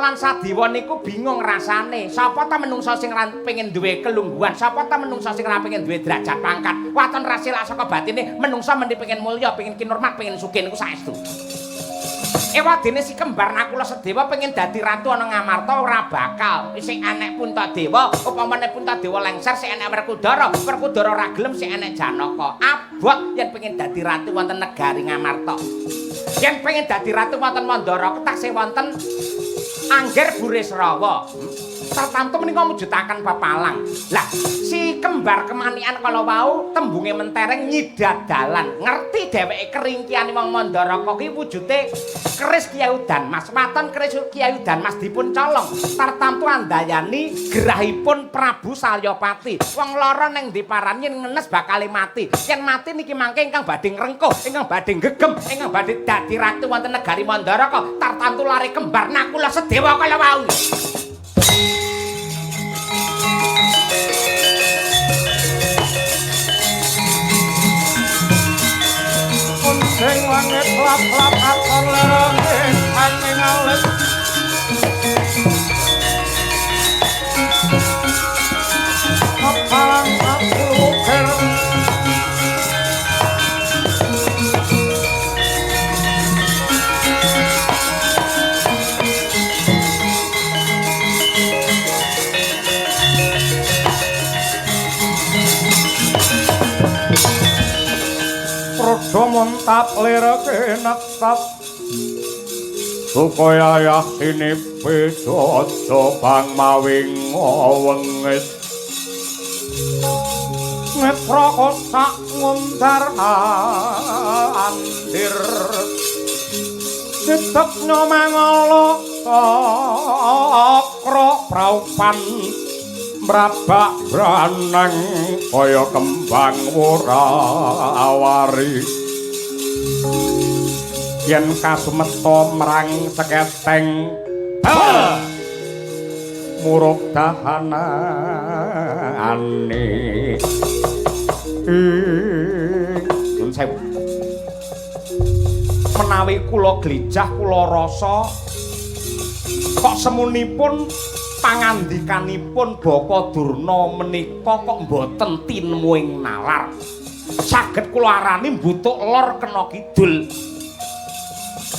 lan Sadewa niku bingung rasane. Sapa ta menungsa sing pengen duwe kelungguhan? Sapa ta menungsa sing pengen duwe derajat pangkat? Waton rasila saka batine menungsa mendhi pengen mulya, pengen kinurmat, pengen sugih niku saestu. Ewadene si kembar Nakula Sedewa pengen dadi ratu ana Ngamarta ora bakal. Sing enek Puntadewa, upamane Puntadewa lengser sing enek Werkudara, Werkudara ora gelem sing enek Janaka. Abot yen pengen dadi ratu wonten negari Ngamarta. Yen pengen dadi ratu wonten Mandara taksih wonten Angger Burisrawa. Tartamtu menika mujudaken pepalang. Lah, si kembar kemanikan kala wau tembunge mentereng nyidadalan. Ngerti dheweke keringkiane wong Mandara kok iki wujude keris Kyai Udanmas. Waton keris Kyai Udanmas dipun colong. Tartamtu andayani gerahipun Prabu Salyapati. Wong lara ning diparani ngenes bakal mati. Yen mati niki mangke ingkang badhe ngrengkuh, ingkang badhe gegem, ingkang badhe dadi ratu wonten negari Mandara kok tartamtu lare kembar Nakula Sedewa kala wau. Sing langit lap-lap akon lereng angin alit Kepalang aku lukir Montap lirake netap supaya yakini bedodo bang mawing wengis netra kosak ngundar andir ditepnya mangala sakra praupan mrabak braneng kaya kembang wurawari yen kasumeta merang seketeng muruk dahanane nun sewu menawi kula glijah kula rasa kok semunipun pangandikanipun Bapa Durna menika kok mboten tinemu ing nalar. Saged kula arani mbutuk lor kena kidul.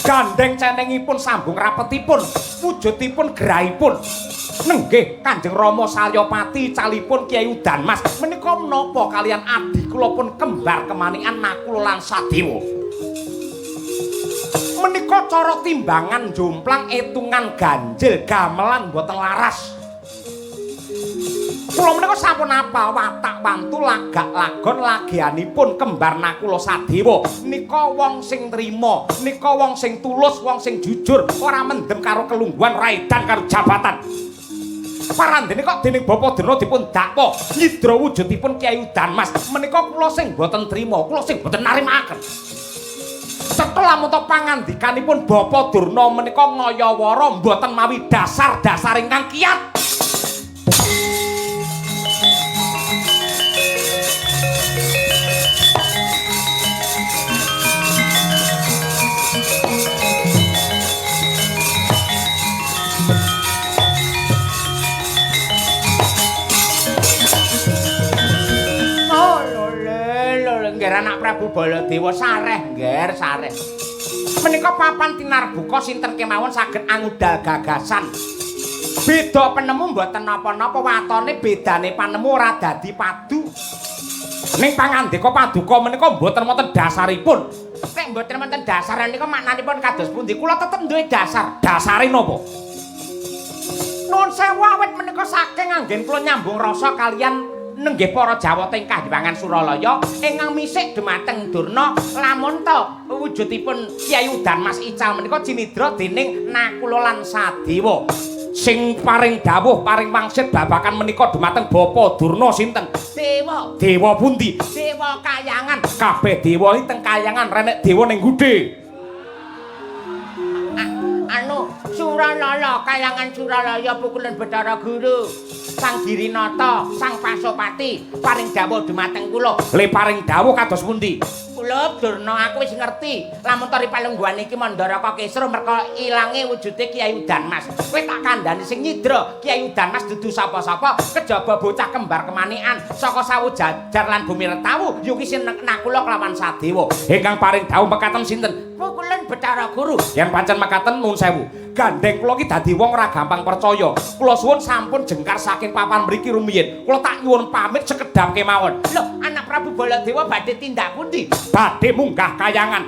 Gandeng cenengipun sambung rapetipun, wujudipun gerahipun. Nenggih Kanjeng Rama Salyapati calipun Kyai Udanmas menika menapa kalian adi kula pun kembar kemanikan Nakula lan Sadewa. Menika cara timbangan jomplang etungan ganjil gamelan boten laras. Kula menika sampun apal watak wantu lagak lagon lagianipun kembar Nakula Sadewa. Nika wong sing trima, nika wong sing tulus, wong sing jujur, ora mendem karo kelungguhan, ora edan karo jabatan. Parandene kok dening Bapa Durna dipun dakwa nyidra wujudipun Kyai Udanmas. Menika kula sing boten trima, kula sing boten narimaken. Setelah muta pangandikanipun Bapa Durna menika ngayawara mboten mawi dasar-dasar ingkang kiyat. Ngger anak Prabu Baladewa sareh ngger sareh. Menika papan tinarbuka sinten kemawon saged angudal gagasan. Beda penemu mboten napa-napa watone bedane panemu ora dadi padu. Ning pangandika paduka menika mboten wonten dasaripun. Nek mboten wonten dasar menika maknanipun kados pundi? Kula tetep duwe dasar. Dasare napa? Nuwun sewu awit menika saking anggen kula nyambung rasa kalian nenggih para Jawata ing Kahyangan Suralaya ingkang misik dhumateng Durna lamun ta wujudipun Kyai Udanmas ical menika cinidra dening Nakula lan Sadewa sing paring dawuh paring wangsit babakan menika dhumateng Bapa Durna sinten? Dewa. Dewa pundi? Dewa Kahyangan. Kabeh dewa iki teng Kahyangan renek dewa ning Gude. Suralaya Kahyangan Suralaya pukulan Bathara Guru. Sang Girinata, Sang Pasopati paring dawuh dhumateng kula. Le paring dawuh kados pundi? Kulup Durna aku wis ngerti. Lamun tari palungguhan iki Mandaraka Kesra merko ilange wujude Kyai Udanmas. Kowe tak kandhani sing nyidra Kyai Udanmas dudu sapa-sapa kejaba bocah kembar kemanikan saka sawu jajar lan bumi retawu yuki sinakula kelawan Sadewa. Ingkang paring dawuh mekaten sinten? Pukulan Bathara Guru. Yen pancen mekaten nuwun sewu. Gandeng kula ki dadi wong ora gampang percaya. Kula suwun sampun jengkar saking papan mriki rumiyin. Kula tak nyuwun pamit sekedhap kemawon. Lho, anak Prabu Baladewa badhe tindak pundi? Badhe munggah kayangan.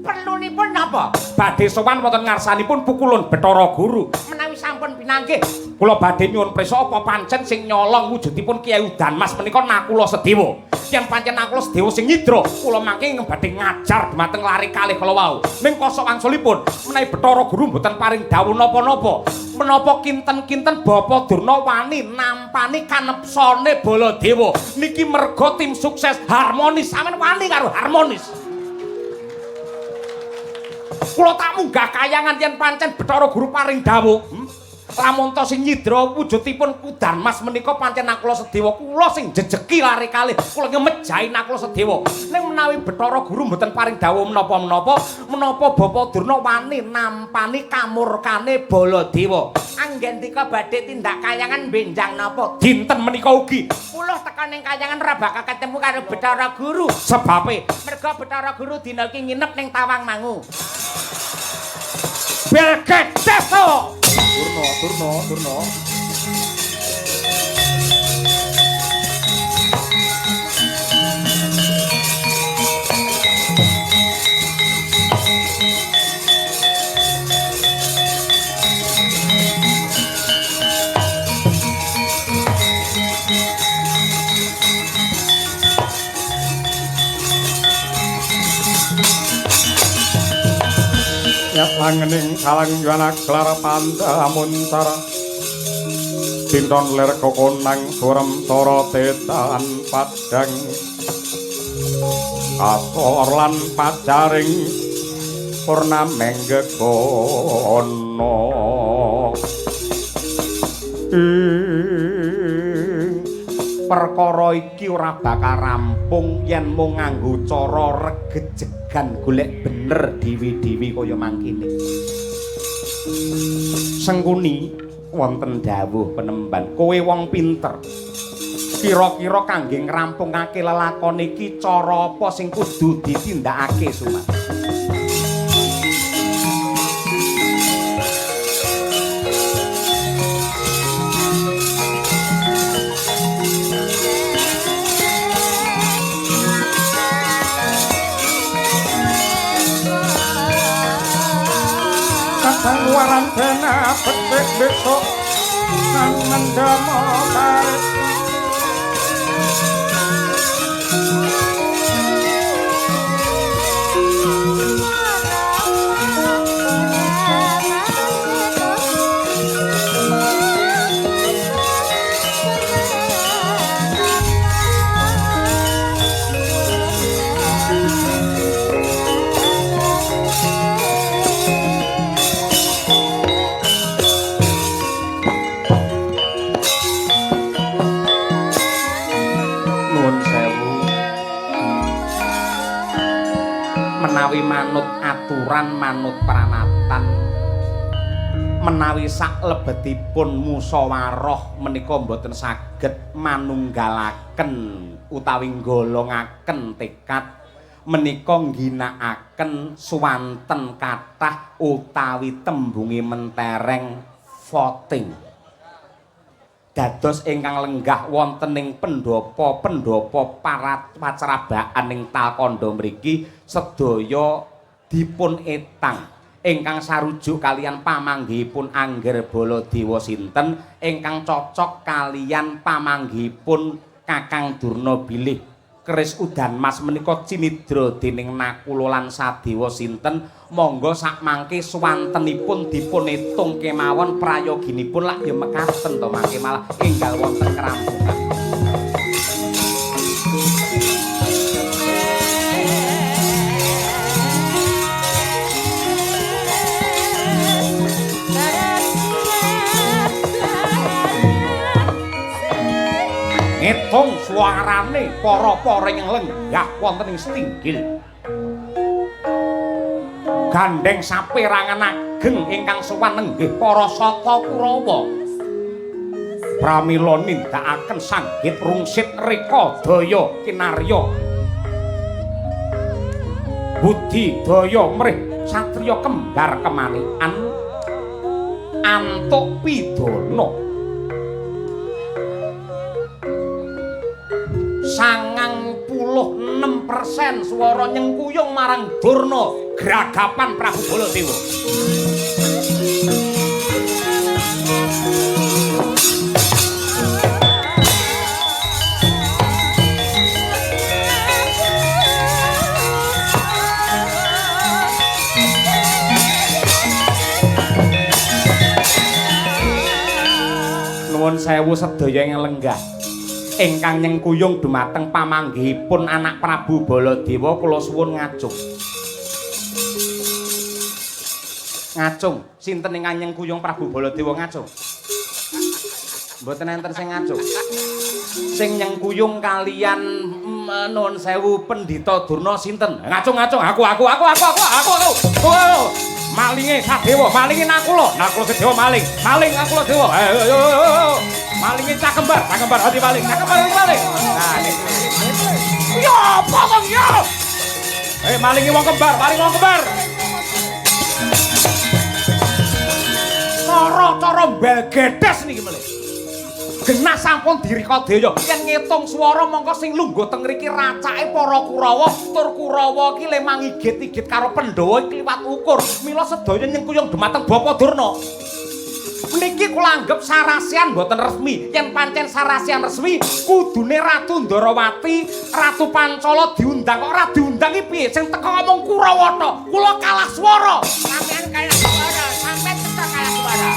Perlunipun napa? Badhe sowan wonten ngarsanipun Pukulun Bathara Guru. Menawi sampun pinanggih, kula badhe nyuwun prisa apa pancen sing nyolong wujudipun Kyai Udanmas menika Nakula Sedewa. Yen pancen Nakula Sedewa sing nyidra, kula mangke badhe ngajar dhumateng lari kalih kala wau. Ning kosok wangsulipun menawi Bathara Guru mboten paring dawuh napa-napa, menapa kinten-kinten Bapak Durna wani nampani kanepsane Baladewa niki merga tim sukses harmonis. Sampeyan wani karo harmonis. Kula tak munggah kayangan yen pancen Bathara Guru paring dawuh. Lamun to sing nyidra wujudipun Udanmas menika pancen Nakula Sedewa, kula sing jejeki lari kalih, kula ngemejahi Nakula Sedewa. Ning menawi Bathara Guru mboten paring dawuh menapa-menapa, menapa Bapak Durna wani nampani kamurkane Baladewa. Anggendika badhe tindak kayangan benjang napa? Dinten menika ugi kula tekan ning kayangan ora bakal ketemu karo Bathara Guru. Sebabe merga Bathara Guru dina iki nginep ning Tawangmangu. Belket Deso. Durna. Langening kalanggan aklar pandamuntara dinton lir kokonang surem tara tetan padang asor lan pacaring purnameng gegono perkara iki ora bakal rampung yen mung nganggo cara regejegan golek bener dewi-dewi kaya mangkene. Sengkuni wonten dawuh penemban, kowe wong pinter. Kira-kira kangge ngrampungake lelakon iki cara apa sing kudu ditindakake, Suman? Sanguaran dena petik besok nang mendama karet menawi manut aturan manut pranatan menawi sak lebetipun musyawarah menika mboten saged manunggalaken utawi nggolongaken tekad menika ngginakaken swanten kathah utawi tembunge mentereng voting dados ingkang lenggah wonten ing pendhapa-pendhapa pacrabaan ing Talkanda mriki sedaya dipun etang ingkang sarujuk kalian pamanggihipun Angger Baladewa sinten ingkang cocok kalian pamanggihipun Kakang Durna bilih keris Udanmas menika cinidra dening Nakula lan Sadewa sinten monggo sakmangke swantenipun dipun etung kemawon prayoginipun lak ya mekaten to mangke malah enggal wonten kerampungan. Ngitung suarane para-para ing lenggah wonten ing Stinggil gandeng saperangan ageng ingkang sowan nenggih para sata Kurawa. Pramila nindakaken sanggit rungsit reka daya kinarya. Budi daya mrih satriya kembar kemanikan antuk pidana. 96% swara nyengkuyung marang Durna gragapan Prabu Baladewa. Nuwun sewu sedaya ing lenggah. Ingkang nyengkuyung dumateng pamanggihipun anak Prabu Baladewa kula suwun ngajung. Ngajung, sinten ingkang nyengkuyung Prabu Baladewa ngajung? Mboten enten sing ngajung. Sing nyengkuyung kalian nuwun sewu Pendhita Durna sinten? Ngajung-ngajung aku. Malinge Sadewa, malinge Nakula Sedewa maling Nakula Dewa. Ayo. Malinge Cak Kembar hati maling. Nah niku. Yo, apa wong yo? Malinge wong kembar, Cara mbel gedes niki melih. Genah sampun dirikadaya yen ngitung swara mongko sing lungguh teng mriki racake para Kurawa tur Kurawa iki le mangigit-igit karo Pandhawa kliwat ukur mila sedaya nyengkuyung dumateng Bapa Durna. Niki kula anggep sarasian mboten resmi. Yen pancen sarasian resmi kudune Ratu Ndarawati, Ratu Pancala diundang kok ora diundang iki piye? Sing teko ngomong Kurawa tok. Kula kalah swara. Sampeyan kalah swara, sampeyan tetep kalah swara.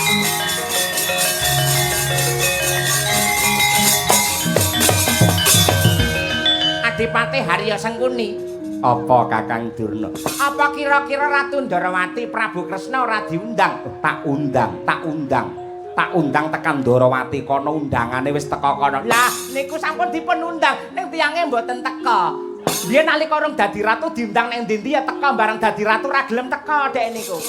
Adipati Harya Sengkuni. Apa Kakang Durna? Apa kira-kira Ratu Ndarawati Prabu Kresna ora diundang? Tak undang tekan Ndarawati kono undangane wis teka kono. Lah niku sampun dipun undang ning tiyange mboten teka. Biyen nalika urung dadi ratu diundang ning ndi ya teka bareng dadi ratu ora gelem teka dek niku.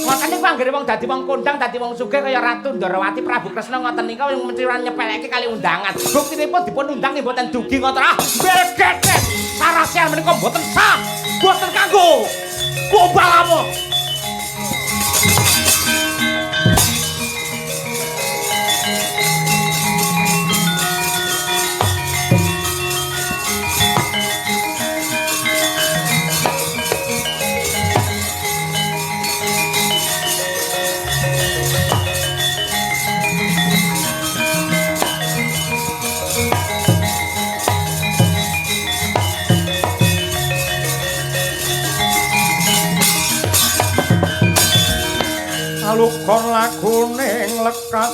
Makane ku anggere wong dadi wong kondang dadi wong sugih kaya Ratu Ndarawati Prabu Kresna ngoten nika wong menciran nyepeleke kali undangan. Buktinipun dipun undang mboten dugi ngoten ah. Belgetes. Sarasian menika mboten sah. Mboten kanggo bombalamu. Lukon laguning lekas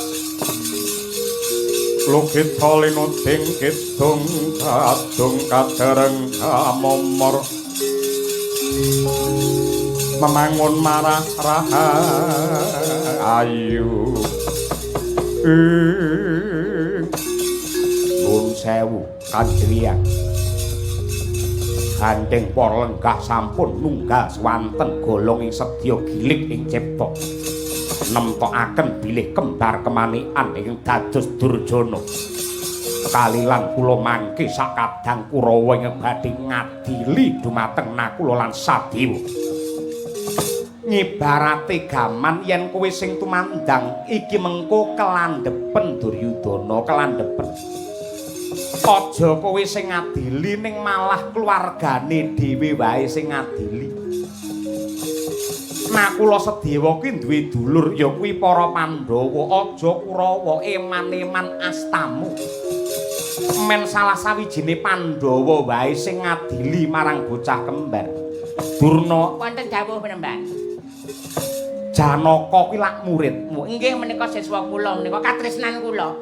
lukita linuding kidung kadung kadereng kamomor memangun marah rahayu Nun sewu Kanjriyang Gandeng para lenggah sampun nunggal swanten golong ing sedya gilik ing cipta nemtokaken bilih kembar kemanikan ing dados Durjana kalilan kula mangke sakadang Kurawa ing badhe ngadili dumateng Nakula lan Sadewa ngibarate gaman yen kowe sing tumandang iki mengko kelandhepen Duryudana kelandhepen aja kowe sing ngadili ning malah keluargane dhewe wae sing ngadili Nakula Sedewa kuwi duwe dulur ya kuwi para Pandhawa aja Kurawa eman-eman astamu men salah sawijine Pandhawa wae sing ngadili marang bocah kembar Durna wonten dawuh penemban Janaka kuwi lak muridmu nggih menika siswa kula menika katresnan kula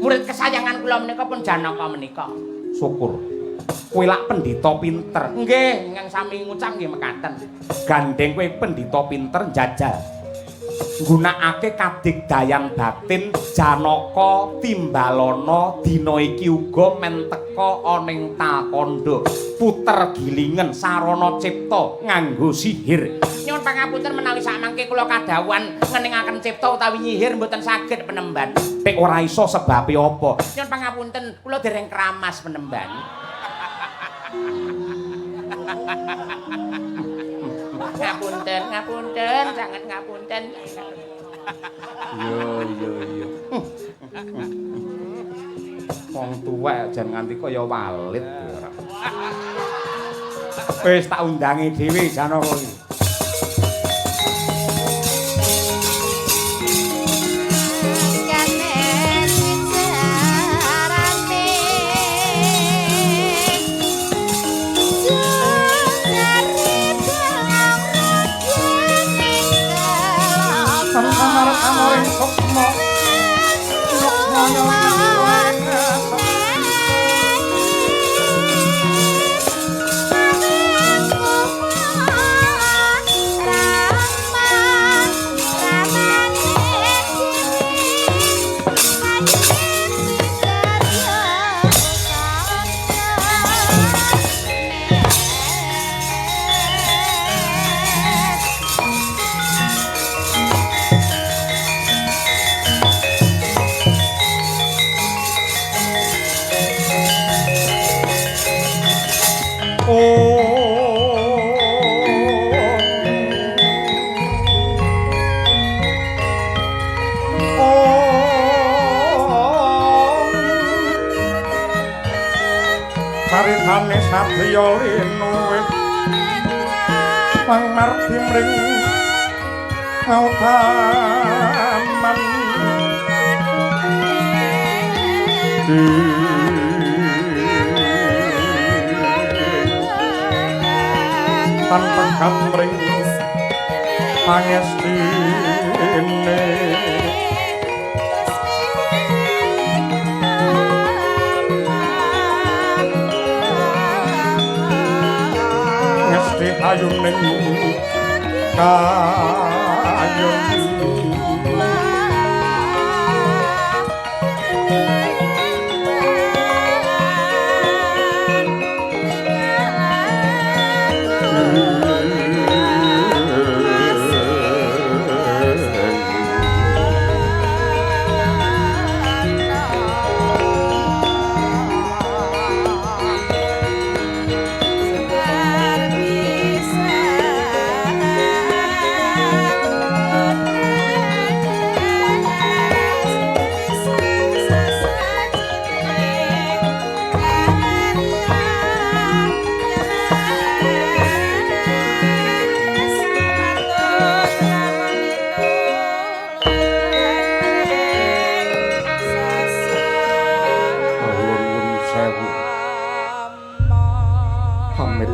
murid kesayangan kula menika pun Janaka menika syukur kowe lak pendhita pinter nggih ingkang sami ngucap nggih mekaten gandeng kowe pendhita pinter njajal nggunakake kadigdayan batin Janaka timbalana dina iki uga men teka ana ing Takanda puter gilingen sarana cipta nganggo sihir. Nyuwun pangapunten menawi samangke kula kadhawuhan ngeningaken cipta utawi nyihir mboten saged penemban. Pek ora iso sebabe apa? Nyuwun pangapunten kula dereng kramas penemban. Ngapunten, sanget ngapunten. Iya. Wong tuwek jan nganti kaya walit. Wis tak undangi dhewe Janaka iki. Karitane satriya linuwe pangmarti mring ngautaman tanpa kamring pangestine ngesti ayuning kayun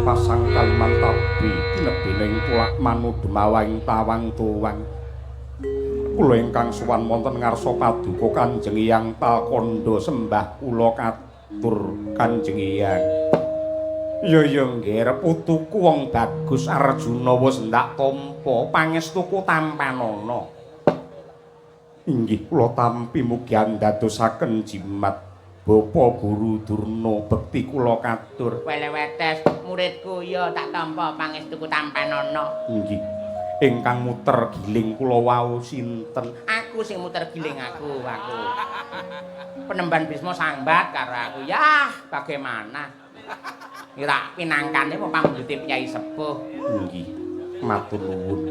pasang Kalimantabi tinebining tulak manu demawang tawang tuwang kula ingkang sowan wonten ngarsa paduka Kanjeng Hyang Takanda sembah kula katur Kanjeng Hyang. Ya nggih putuku wong bagus Arjuna wis ndak tampa pangestuku tampanana. Inggih kula tampi mugi andadosaken jimat Bapa Guru Durna bekti kula katur. Welewetes muridku ya tak tampa pangestuku tampanana. Nggih. Ingkang muter giling kula wau sinten? Aku sing muter giling aku. Penemban Bisma sambat karo aku. Yah, bagaimana? Ira pinangkane apa pamujute Kyai Sepuh. Nggih. Matur nuwun.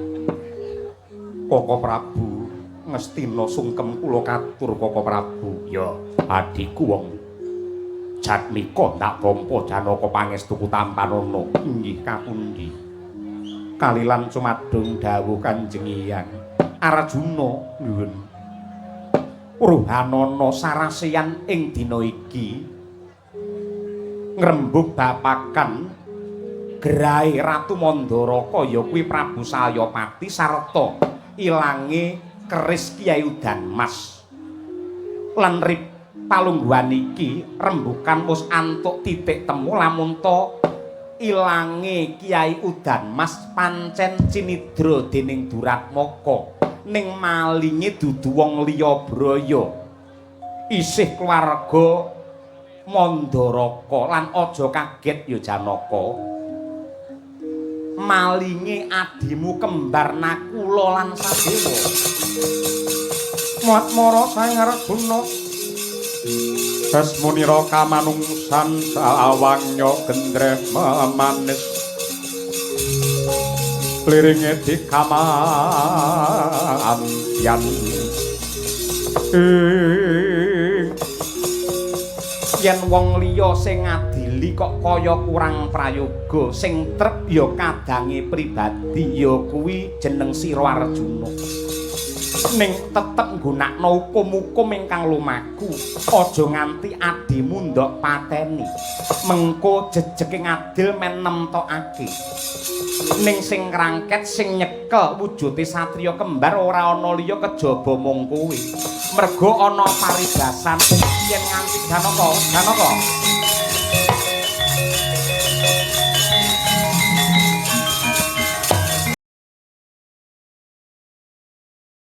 Koko Prabu ngestina sungkem kula katur Koko Prabu. Ya, adikku wong Jatmika ndak tampa Janaka pangestuku tampanana. Inggih kapundi. Kalilan cumadung dawuh Kanjeng Hyang. Arjuna nuwun. Ruhanana saraseyan ing dina iki ngrembug bapakan grahe Ratu Mandaraka ya kuwi Prabu Salyapati sarta ilange keris Kyai Udanmas. Lan palungguhan iki rembukan wis antuk titik temu lamun to ilange Kyai Udanmas pancen cinidra dening Duratmaka ning malinge dudu wong liya braya isih keluarga Mandaraka lan aja kaget ya Janaka malinge adimu kembar Nakula lan Sadewa Matmara Sang Arjuna Dasmunira kamanungsan sawangnya gendreh manis liringe dikamantian yen wong liya sing ngadili kok kaya kurang prayoga sing trep ya kadange pribadi ya kuwi jeneng Sira Arjuna ning tetep nggunakno hukum-hukum ingkang lumaku aja nganti adimu ndok pateni mengko jejeke ngadil men nemtokake ning sing ngrangket sing nyekel wujude satriya kembar ora ana liya kejaba mung kowe merga ana paribasan yen nganti Janaka